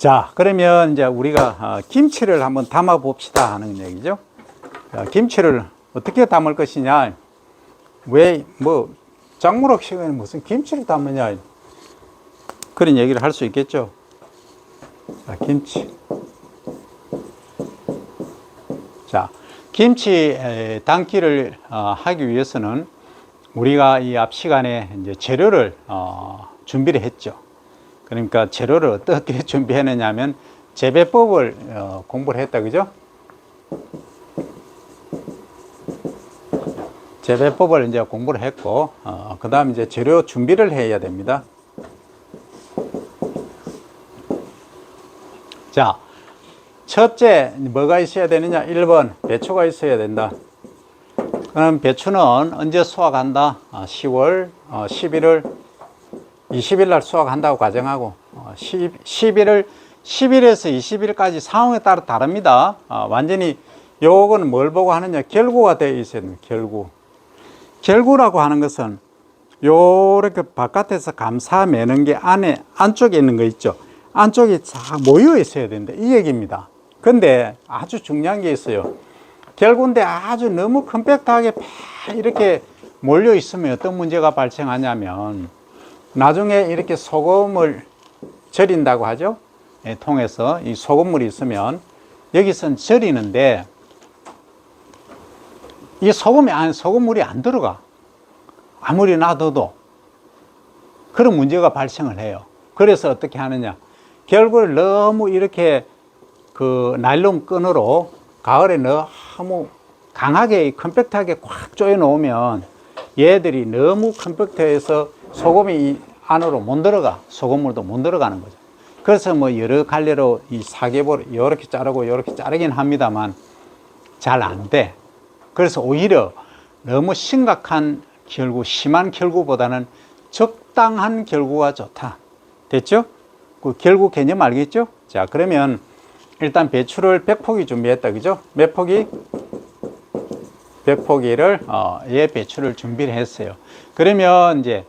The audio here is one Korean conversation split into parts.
자, 그러면 이제 우리가 김치를 한번 담아 봅시다 하는 얘기죠. 자, 김치를 어떻게 담을 것이냐. 왜 뭐 장물학 시간에 무슨 김치를 담느냐 그런 얘기를 할 수 있겠죠. 자, 김치. 자, 김치 담기를 하기 위해서는 우리가 이 앞 시간에 이제 재료를 준비를 했죠. 그러니까 재료를 어떻게 준비했느냐면 재배법을 공부를 했다, 그죠? 재배법을 이제 공부를 했고, 그 다음 이제 재료 준비를 해야 됩니다. 자, 첫째, 뭐가 있어야 되느냐? 1번, 배추가 있어야 된다. 그럼 배추는 언제 수확한다? 10월, 11월, 20일 날 수확한다고 가정하고, 11월, 10일에서 20일까지 상황에 따라 다릅니다. 완전히 요거는 뭘 보고 하느냐? 결구가 되어 있어야 됩니다. 결구. 결구라고 하는 것은 요렇게 바깥에서 감싸 매는 게 안쪽에 있는 거 있죠. 안쪽에 쫙 모여 있어야 된다. 이 얘기입니다. 근데 아주 중요한 게 있어요. 결구인데 아주 너무 컴팩트하게 이렇게 몰려 있으면 어떤 문제가 발생하냐면 나중에 이렇게 소금을 절인다고 하죠. 통에서 이 소금물이 있으면 여기선 절이는데 이 소금물이 안 들어가. 아무리 놔둬도 그런 문제가 발생을 해요. 그래서 어떻게 하느냐. 결국을 너무 이렇게 그 나일론 끈으로 가을에 너무 강하게 컴팩트하게 꽉 조여 놓으면 얘들이 너무 컴팩트해서 소금이 이 안으로 못 들어가. 소금물도 못 들어가는 거죠. 그래서 뭐 여러 갈래로 이 사계보를 이렇게 자르고 이렇게 자르긴 합니다만 잘 안 돼. 그래서 오히려 너무 심각한 결구, 심한 결구보다는 적당한 결구가 좋다. 됐죠? 그 결구 개념 알겠죠? 자, 그러면 일단 배추를 100포기 준비했다. 그죠? 몇 포기? 100포기를, 얘 배추를 준비를 했어요. 그러면 이제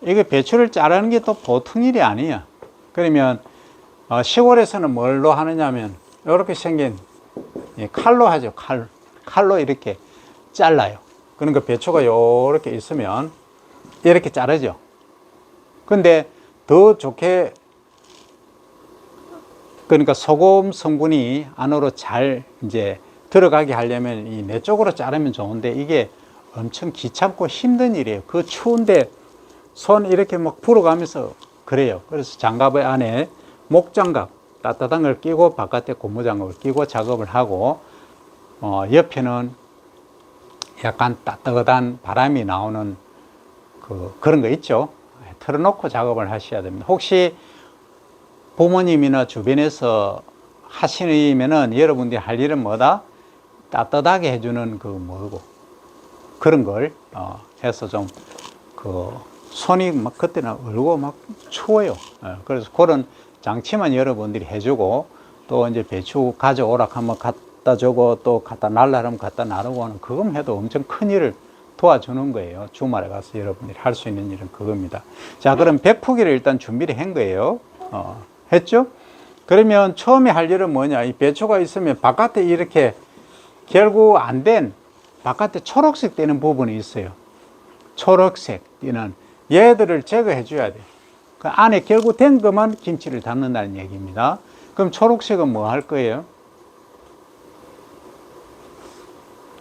이게 배추를 자르는 게 또 보통 일이 아니야. 그러면 시골에서는 뭘로 하느냐면 이렇게 생긴 칼로 하죠. 칼로 이렇게 잘라요. 그러니까 배추가 이렇게 있으면 이렇게 자르죠. 근데 더 좋게 그러니까 소금 성분이 안으로 잘 이제 들어가게 하려면 이 내 쪽으로 자르면 좋은데 이게 엄청 귀찮고 힘든 일이에요. 그 추운데 손 이렇게 막 불어가면서 그래요. 그래서 장갑의 안에 목장갑 따뜻한 걸 끼고 바깥에 고무장갑을 끼고 작업을 하고 옆에는 약간 따뜻한 바람이 나오는 그런 거 있죠. 틀어놓고 작업을 하셔야 됩니다. 혹시 부모님이나 주변에서 하시면은 여러분들이 할 일은 뭐다? 따뜻하게 해주는 그런 걸 해서 좀 손이 막 그때는 얼고 막 추워요. 그래서 그런 장치만 여러분들이 해주고 또 이제 배추 가져오라 하면 갖다 주고 또 갖다 날라면 갖다 나르고 하는 그것 해도 엄청 큰 일을 도와주는 거예요. 주말에 가서 여러분들이 할 수 있는 일은 그겁니다. 자, 그럼 100포기를 일단 준비를 한 거예요. 했죠? 그러면 처음에 할 일은 뭐냐? 이 배추가 있으면 바깥에 이렇게 결국 안 된 바깥에 초록색 되는 부분이 있어요. 초록색 띄는 얘들을 제거해 줘야 돼. 그 안에 결국 된 것만 김치를 담는다는 얘기입니다. 그럼 초록색은 뭐 할 거예요?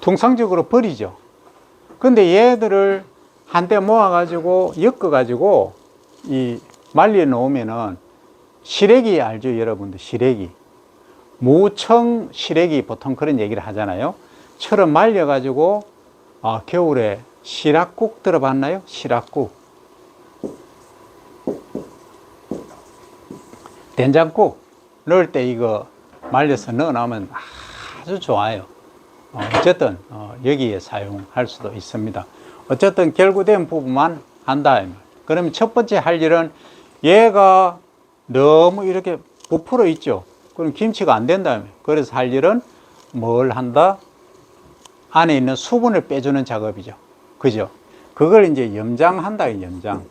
통상적으로 버리죠. 근데 얘들을 한데 모아가지고 엮어가지고 말려 놓으면은 시래기 알죠, 여러분들? 시래기. 무청 시래기 보통 그런 얘기를 하잖아요. 처럼 말려가지고 겨울에 시락국 들어봤나요? 시락국. 된장국 넣을 때 이거 말려서 넣어 놓으면 아주 좋아요. 어쨌든 여기에 사용할 수도 있습니다. 어쨌든 결구된 부분만 한다. 그러면 첫 번째 할 일은 얘가 너무 이렇게 부풀어 있죠. 그럼 김치가 안 된다. 그래서 할 일은 뭘 한다? 안에 있는 수분을 빼주는 작업이죠. 그죠? 그걸 이제 염장한다. 염장.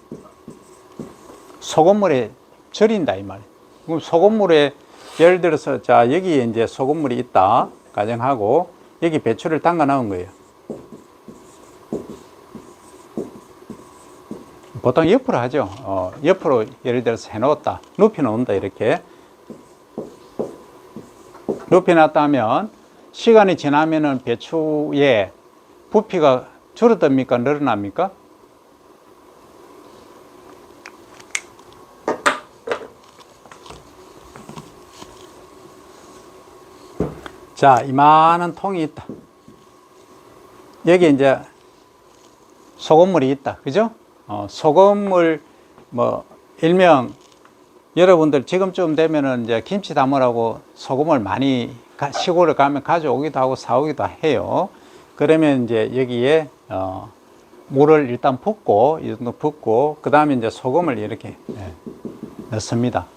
소금물에 절인다 이 말이에요. 그럼 소금물에 예를 들어서 자 여기에 이제 소금물이 있다 가정하고 여기 배추를 담가 놓은 거예요. 보통 옆으로 하죠. 옆으로 예를 들어서 해놓았다, 눕혀 놓는다. 이렇게 눕혀 놨다 하면 시간이 지나면은 배추의 부피가 줄어듭니까 늘어납니까? 자, 이만한 통이 있다. 여기 이제 소금물이 있다. 그죠? 소금물, 일명, 여러분들 지금쯤 되면은 이제 김치 담으라고 소금을 많이 시골에 가면 가져오기도 하고 사오기도 해요. 그러면 이제 여기에, 물을 일단 붓고, 이 정도 붓고, 그 다음에 이제 소금을 이렇게 넣습니다.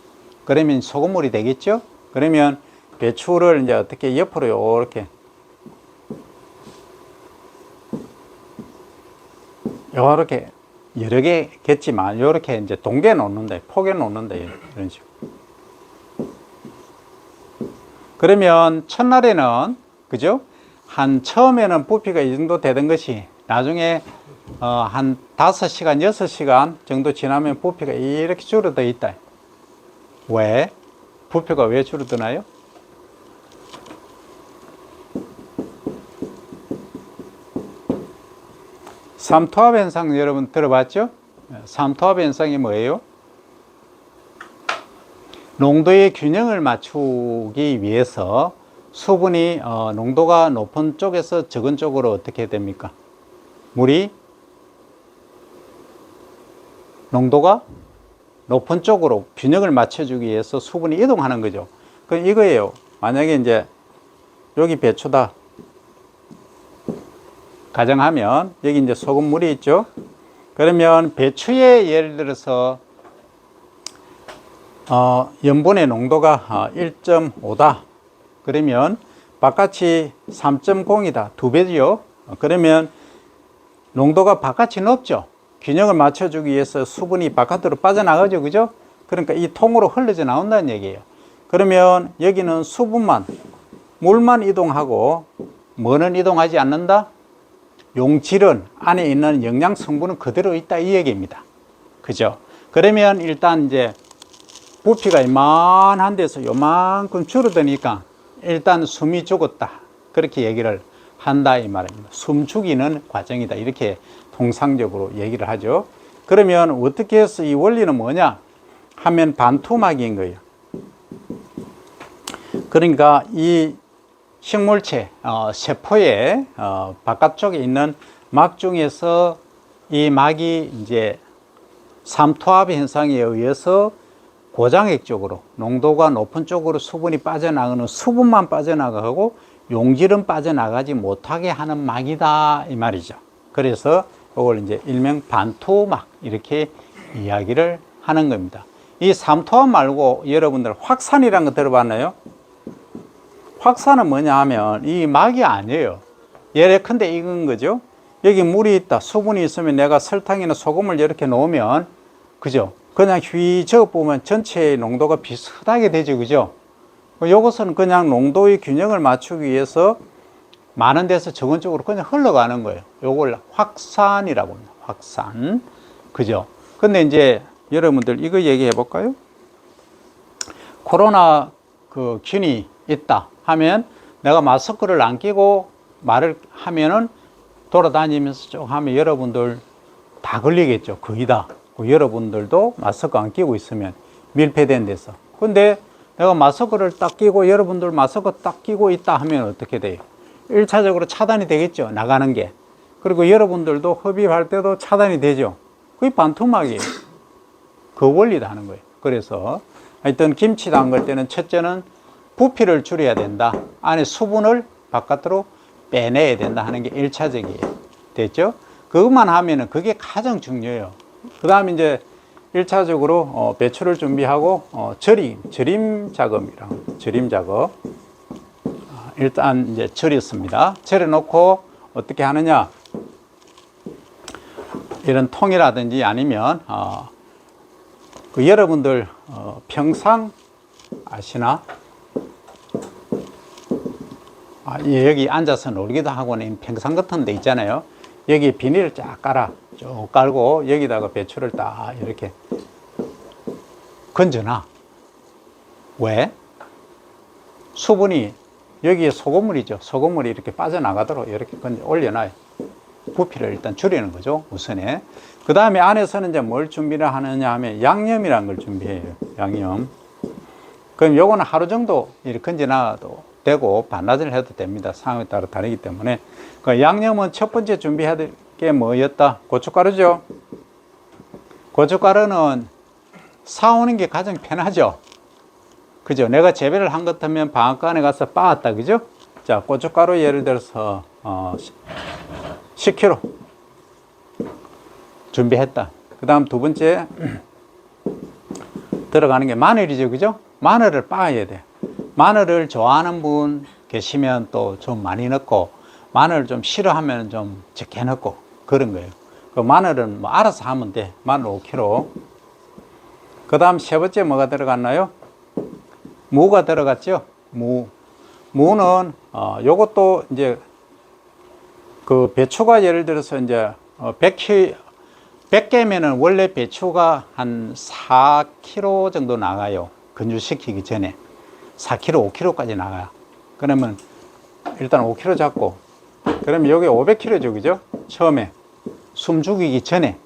그러면 소금물이 되겠죠? 그러면 배추를 이제 어떻게 옆으로 요렇게 여러 개겠지만 요렇게 이제 동개 놓는다, 포개 놓는다, 이런 식으로. 그러면 첫날에는 그죠? 처음에는 부피가 이 정도 되던 것이 나중에 한 5시간, 6시간 정도 지나면 부피가 이렇게 줄어들 있다. 왜? 부피가 왜 줄어드나요? 삼투압 현상 여러분 들어봤죠? 삼투압 현상이 뭐예요? 농도의 균형을 맞추기 위해서 수분이 농도가 높은 쪽에서 적은 쪽으로 어떻게 됩니까? 물이 농도가 높은 쪽으로 균형을 맞춰주기 위해서 수분이 이동하는 거죠. 그럼 이거예요. 만약에 이제 여기 배추다 가정하면 여기 이제 소금물이 있죠. 그러면 배추에 예를 들어서 염분의 농도가 1.5다 그러면 바깥이 3.0이다 2배죠. 그러면 농도가 바깥이 높죠. 균형을 맞춰주기 위해서 수분이 바깥으로 빠져나가죠. 그죠? 그러니까 이 통으로 흘러져 나온다는 얘기예요. 그러면 여기는 수분만, 물만 이동하고 뭐는 이동하지 않는다? 용질은 안에 있는 영양 성분은 그대로 있다 이 얘기입니다. 그죠? 그러면 일단 이제 부피가 이만한 데서 요만큼 줄어드니까 일단 숨이 죽었다 그렇게 얘기를 한다 이 말입니다. 숨 죽이는 과정이다 이렇게 통상적으로 얘기를 하죠. 그러면 어떻게 해서 이 원리는 뭐냐 하면 반투막인 거예요. 그러니까 이 식물체, 세포의 바깥쪽에 있는 막 중에서 이 막이 이제 삼투압 현상에 의해서 고장액 쪽으로 농도가 높은 쪽으로 수분이 빠져나가는 수분만 빠져나가고 용질은 빠져나가지 못하게 하는 막이다 이 말이죠. 그래서 이걸 이제 일명 반투막 이렇게 이야기를 하는 겁니다. 이 삼투압 말고 여러분들 확산이라는 거 들어봤나요? 확산은 뭐냐 하면 이 막이 아니에요. 예컨대 이건 거죠. 여기 물이 있다. 수분이 있으면 내가 설탕이나 소금을 이렇게 놓으면 그죠? 그냥 휘저어 보면 전체의 농도가 비슷하게 되죠. 그죠? 이것은 그냥 농도의 균형을 맞추기 위해서 많은 데서 적은 쪽으로 그냥 흘러가는 거예요. 이걸 확산이라고 합니다. 확산. 그죠? 근데 이제 여러분들 이거 얘기해 볼까요? 코로나 그 균이 있다 하면 내가 마스크를 안 끼고 말을 하면은 돌아다니면서 쭉 하면 여러분들 다 걸리겠죠. 거의 다. 여러분들도 마스크 안 끼고 있으면 밀폐된 데서. 근데 내가 마스크를 딱 끼고 여러분들 마스크 딱 끼고 있다 하면 어떻게 돼요? 1차적으로 차단이 되겠죠. 나가는 게. 그리고 여러분들도 흡입할 때도 차단이 되죠. 그게 반투막이에요. 그 원리도 하는 거예요. 그래서 하여튼 김치 담글 때는 첫째는 부피를 줄여야 된다. 안에 수분을 바깥으로 빼내야 된다 하는 게 1차적이에요. 됐죠? 그것만 하면은 그게 가장 중요해요. 그 다음에 이제 1차적으로 배추를 준비하고 절임 작업이랑 절임 작업. 일단 이제 절였습니다. 절여 놓고 어떻게 하느냐? 이런 통이라든지 아니면 그 여러분들 평상 아시나? 여기 앉아서 놀기도 하고는 평상 같은 데 있잖아요. 여기 비닐을 쫙 쭉 깔고 여기다가 배추를 딱 이렇게 건져놔. 왜? 수분이 여기에 소금물이죠. 소금물이 이렇게 빠져나가도록 이렇게 올려놔요. 부피를 일단 줄이는 거죠, 우선에. 그 다음에 안에서는 이제 뭘 준비를 하느냐 하면 양념이라는 걸 준비해요. 양념. 그럼 요거는 하루 정도 이렇게 건져놔도 되고 반나절 해도 됩니다. 상황에 따라 다르기 때문에. 그 양념은 첫 번째 준비해야 될 게 뭐였다? 고춧가루죠. 고춧가루는 사오는 게 가장 편하죠. 그죠? 내가 재배를 한 것 같으면 방앗간에 가서 빻았다. 그죠? 자, 고춧가루 예를 들어서 10kg 준비했다. 그 다음 두 번째 들어가는 게 마늘이죠. 그죠? 마늘을 빻아야 돼. 마늘을 좋아하는 분 계시면 또 좀 많이 넣고, 마늘을 좀 싫어하면 좀 적게 넣고 그런 거예요. 그 마늘은 뭐 알아서 하면 돼. 마늘 5kg. 그 다음 세 번째 뭐가 들어갔나요? 무가 들어갔죠. 무는 요것도 이제 그 배추가 예를 들어서 이제 100개면은 원래 배추가 한 4kg 정도 나가요. 건조시키기 전에 4kg, 5kg까지 나가요. 그러면 일단 5kg 잡고, 그러면 여기 500kg죠, 그죠? 처음에 숨 죽이기 전에.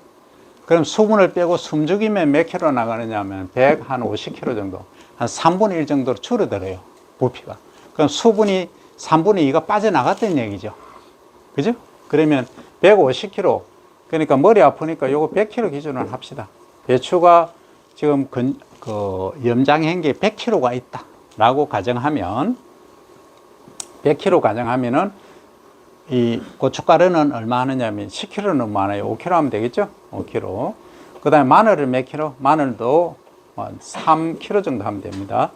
그럼 수분을 빼고 숨 죽이면 몇 킬로 나가느냐 하면 150kg 정도, 한 3분의 1 정도로 줄어들어요, 부피가. 그럼 수분이 3분의 2가 빠져나갔다는 얘기죠. 그죠? 그러면 150kg, 그러니까 머리 아프니까 요거 100kg 기준으로 합시다. 배추가 지금 염장한 게 100kg가 있다 라고 가정하면, 100kg 가정하면은 이 고춧가루는 얼마 하느냐면 10kg는 많아요. 5kg 하면 되겠죠? 5kg. 그 다음에 마늘을 몇 킬로? 마늘도 3kg 정도 하면 됩니다.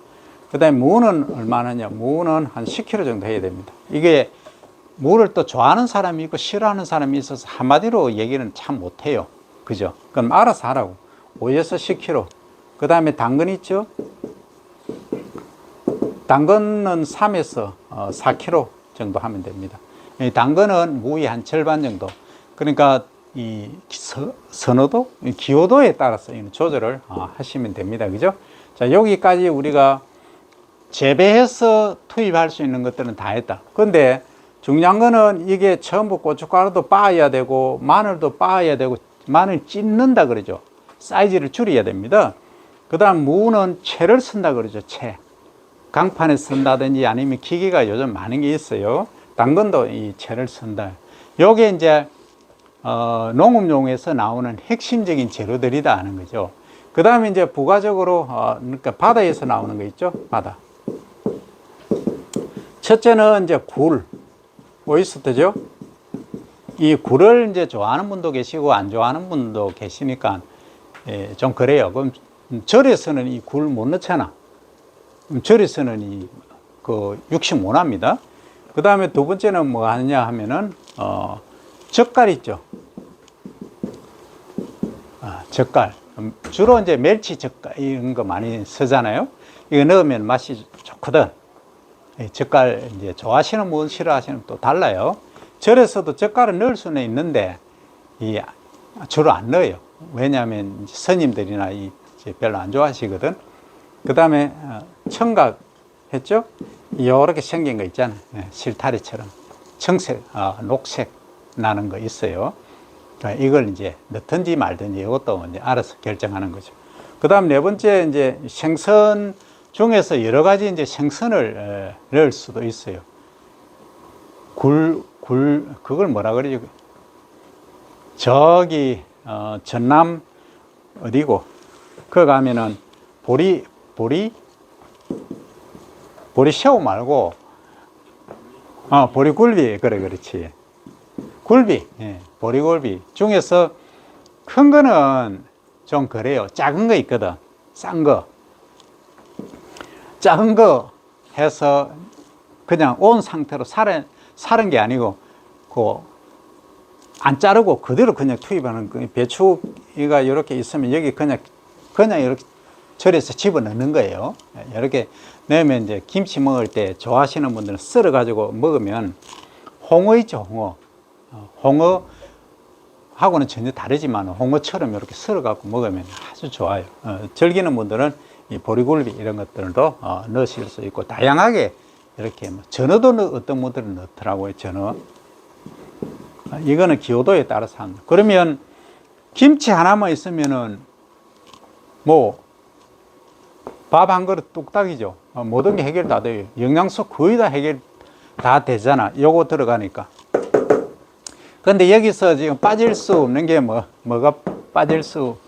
그 다음에 무는 얼마 하느냐? 무는 한 10kg 정도 해야 됩니다. 이게 무를 또 좋아하는 사람이 있고 싫어하는 사람이 있어서 한마디로 얘기는 참 못해요. 그죠? 그럼 알아서 하라고. 5에서 10kg. 그 다음에 당근 있죠? 당근은 3에서 4kg 정도 하면 됩니다. 이 당근은 무의 한 절반 정도. 그러니까 이 선호도, 기호도에 따라서 조절을 하시면 됩니다. 그죠? 자, 여기까지 우리가 재배해서 투입할 수 있는 것들은 다 했다. 근데 중요한 거는 이게 전부 고춧가루도 빻아야 되고, 마늘도 빻아야 되고, 마늘 찢는다 그러죠. 사이즈를 줄여야 됩니다. 그 다음 무는 채를 쓴다 그러죠. 채. 강판에 쓴다든지 아니면 기계가 요즘 많은 게 있어요. 당근도 이 채를 쓴다. 요게 이제 농업용에서 나오는 핵심적인 재료들이다 하는 거죠. 그 다음에 이제 부가적으로 그러니까 바다에서 나오는 거 있죠. 바다. 첫째는 이제 굴, 오이스터죠. 이 굴을 이제 좋아하는 분도 계시고 안 좋아하는 분도 계시니까 좀 그래요. 그럼 절에서는 이 굴 못 넣잖아. 절에서는 육식 못 합니다. 그 다음에 두 번째는 뭐 하느냐 하면은 젓갈 있죠. 젓갈. 주로 이제 멸치 젓갈 이런 거 많이 쓰잖아요. 이거 넣으면 맛이 좋거든. 젓갈 이제 좋아하시는 분, 싫어하시는 분 또 달라요. 절에서도 젓갈을 넣을 수는 있는데 주로 안 넣어요. 왜냐하면 스님들이나 별로 안 좋아하시거든. 그 다음에 청각 했죠? 요렇게 생긴 거 있잖아요. 실타래처럼 청색, 녹색 나는 거 있어요. 이걸 이제 넣든지 말든지 이것도 이제 알아서 결정하는 거죠. 그 다음 네 번째 이제 생선 중에서 여러 가지 이제 생선을 넣을 수도 있어요. 그걸 뭐라 그러죠? 저기 전남 어디고 그 가면은 보리새우 말고 보리굴비. 그래, 그렇지. 굴비, 보리굴비 중에서 큰 거는 좀 그래요. 작은 거 있거든. 싼 거. 작은 거 해서 그냥 온 상태로 사른 게 아니고 안 자르고 그대로 그냥 투입하는 거. 배추가 이렇게 있으면 여기 그냥 이렇게 절여서 집어넣는 거예요. 이렇게 넣으면 이제 김치 먹을 때 좋아하시는 분들은 썰어 가지고 먹으면, 홍어 있죠, 홍어. 홍어하고는 전혀 다르지만 홍어처럼 이렇게 썰어 갖고 먹으면 아주 좋아요. 즐기는 분들은 이 보리굴비 이런 것들도 넣으실 수 있고, 다양하게 이렇게 전어도 어떤 분들은 넣더라고요. 전어. 이거는 기호도에 따라서 합니다. 그러면 김치 하나만 있으면은 뭐 밥 한 그릇 뚝딱이죠. 모든 게 해결 다 돼요. 영양소 거의 다 해결 다 되잖아, 요거 들어가니까. 근데 여기서 지금 빠질 수 없는 게 뭐가 빠질 수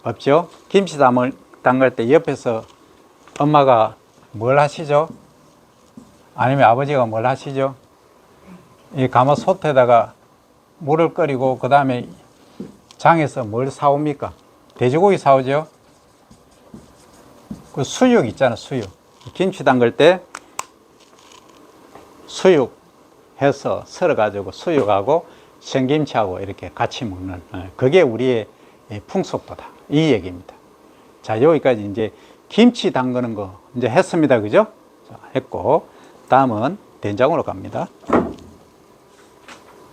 없죠? 김치 담글 때 옆에서 엄마가 뭘 하시죠? 아니면 아버지가 뭘 하시죠? 이 가마솥에다가 물을 끓이고, 그 다음에 장에서 뭘 사옵니까? 돼지고기 사오죠? 그 수육 있잖아, 수육. 김치 담글 때 수육 해서 썰어가지고 수육하고 생김치하고 이렇게 같이 먹는, 그게 우리의 풍속도다, 이 얘기입니다. 자, 여기까지 이제 김치 담그는 거 이제 했습니다. 그죠? 자, 했고, 다음은 된장으로 갑니다.